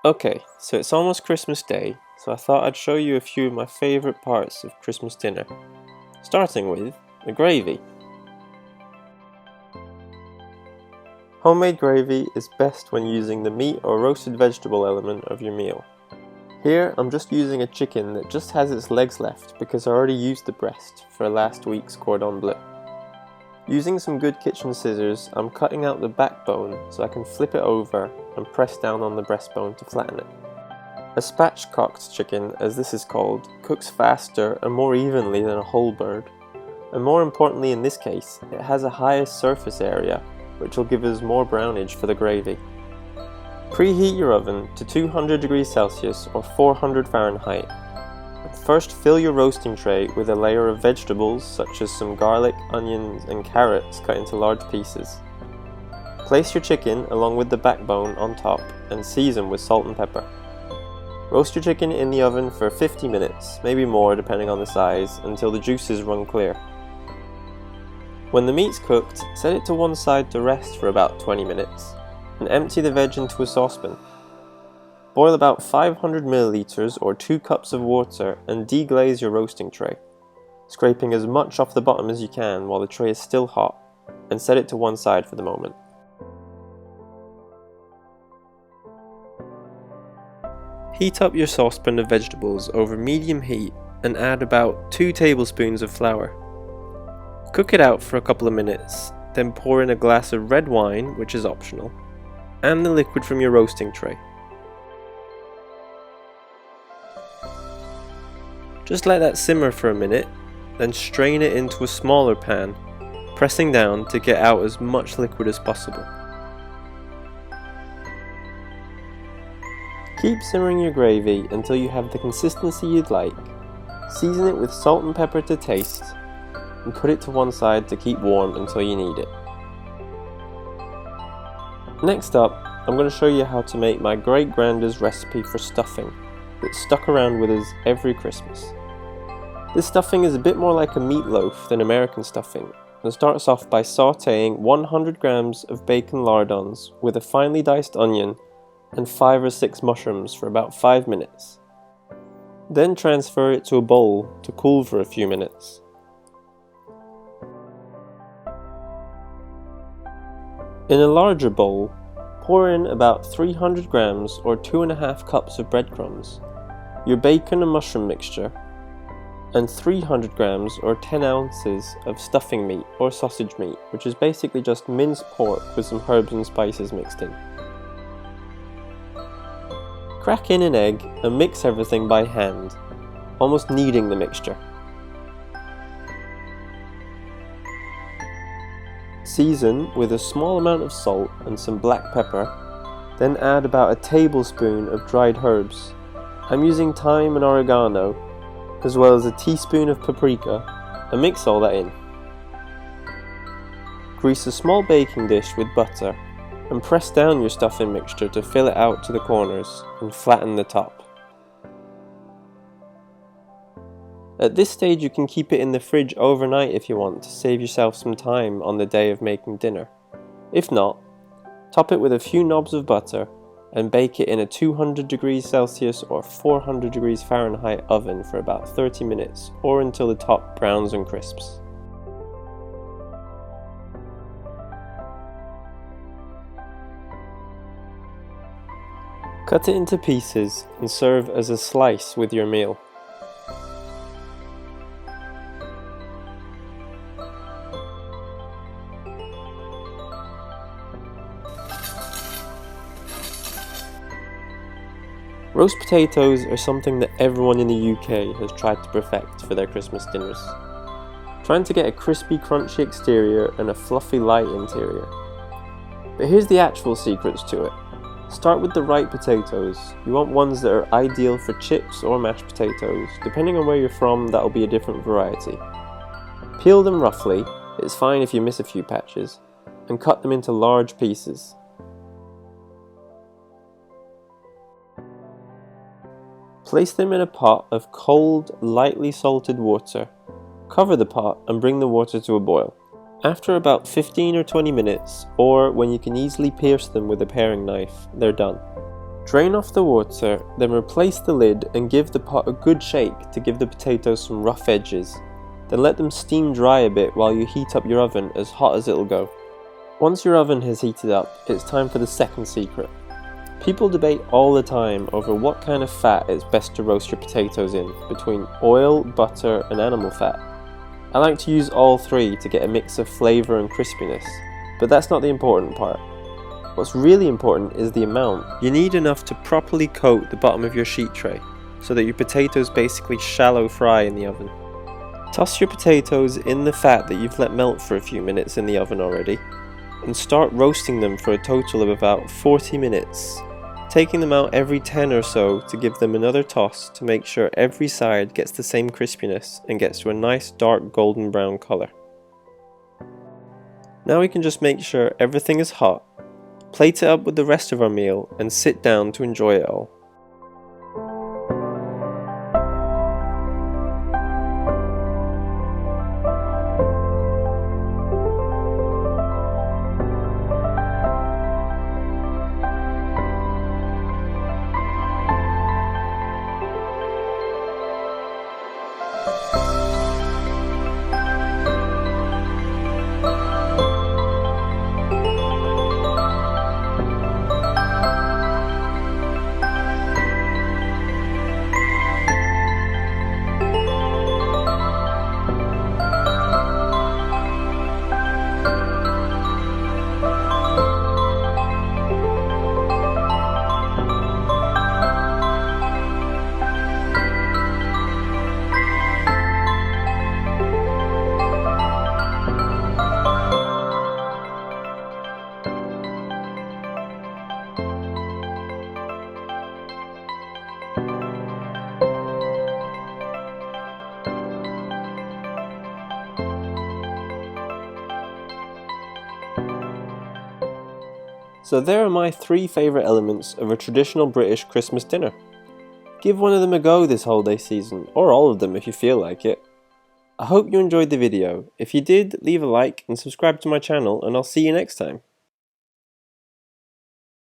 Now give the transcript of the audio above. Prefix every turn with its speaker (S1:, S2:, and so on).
S1: Okay, so it's almost Christmas Day, so I thought I'd show you a few of my favourite parts of Christmas dinner, starting with the gravy. Homemade gravy is best when using the meat or roasted vegetable element of your meal. Here I'm just using a chicken that just has its legs left because I already used the breast for last week's cordon bleu. Using some good kitchen scissors, I'm cutting out the backbone so I can flip it over and press down on the breastbone to flatten it. A spatchcocked chicken, as this is called, cooks faster and more evenly than a whole bird. And more importantly in this case, it has a higher surface area, which will give us more brownage for the gravy. Preheat your oven to 200 degrees Celsius or 400 Fahrenheit. First, fill your roasting tray with a layer of vegetables such as some garlic, onions and carrots cut into large pieces. Place your chicken along with the backbone on top and season with salt and pepper. Roast your chicken in the oven for 50 minutes, maybe more depending on the size, until the juices run clear. When the meat's cooked, set it to one side to rest for about 20 minutes and empty the veg into a saucepan. Boil about 500 milliliters or 2 cups of water and deglaze your roasting tray, scraping as much off the bottom as you can while the tray is still hot, and set it to one side for the moment. Heat up your saucepan of vegetables over medium heat and add about 2 tablespoons of flour. Cook it out for a couple of minutes, then pour in a glass of red wine, which is optional, and the liquid from your roasting tray. Just let that simmer for a minute, then strain it into a smaller pan, pressing down to get out as much liquid as possible. Keep simmering your gravy until you have the consistency you'd like. Season it with salt and pepper to taste, and put it to one side to keep warm until you need it. Next up, I'm going to show you how to make my great-granda's recipe for stuffing that stuck around with us every Christmas. This stuffing is a bit more like a meatloaf than American stuffing, and starts off by sautéing 100 grams of bacon lardons with a finely diced onion and 5 or 6 mushrooms for about 5 minutes. Then transfer it to a bowl to cool for a few minutes. In a larger bowl, pour in about 300 grams or 2.5 cups of breadcrumbs, your bacon and mushroom mixture, and 300 grams or 10 ounces of stuffing meat or sausage meat, which is basically just minced pork with some herbs and spices mixed in. Crack in an egg and mix everything by hand, almost kneading the mixture. Season with a small amount of salt and some black pepper, then add about a tablespoon of dried herbs. I'm using thyme and oregano, as well as a teaspoon of paprika, and mix all that in. Grease a small baking dish with butter, and press down your stuffing mixture to fill it out to the corners and flatten the top. At this stage you can keep it in the fridge overnight if you want to save yourself some time on the day of making dinner. If not, top it with a few knobs of butter and bake it in a 200 degrees Celsius or 400 degrees Fahrenheit oven for about 30 minutes or until the top browns and crisps. Cut it into pieces and serve as a slice with your meal. Roast potatoes are something that everyone in the UK has tried to perfect for their Christmas dinners. Trying to get a crispy, crunchy exterior and a fluffy, light interior. But here's the actual secrets to it. Start with the right potatoes. You want ones that are ideal for chips or mashed potatoes. Depending on where you're from, that'll be a different variety. Peel them roughly, it's fine if you miss a few patches, and cut them into large pieces. Place them in a pot of cold, lightly salted water. Cover the pot and bring the water to a boil. After about 15 or 20 minutes, or when you can easily pierce them with a paring knife, they're done. Drain off the water, then replace the lid and give the pot a good shake to give the potatoes some rough edges. Then let them steam dry a bit while you heat up your oven as hot as it'll go. Once your oven has heated up, it's time for the second secret. People debate all the time over what kind of fat it's best to roast your potatoes in, between oil, butter and animal fat. I like to use all three to get a mix of flavour and crispiness, but that's not the important part. What's really important is the amount. You need enough to properly coat the bottom of your sheet tray, so that your potatoes basically shallow fry in the oven. Toss your potatoes in the fat that you've let melt for a few minutes in the oven already, and start roasting them for a total of about 40 minutes, taking them out every 10 or so to give them another toss to make sure every side gets the same crispiness and gets to a nice dark golden brown colour. Now we can just make sure everything is hot, plate it up with the rest of our meal and sit down to enjoy it all. So there are my 3 favourite elements of a traditional British Christmas dinner. Give one of them a go this holiday season, or all of them if you feel like it. I hope you enjoyed the video. If you did, leave a like and subscribe to my channel and I'll see you next time.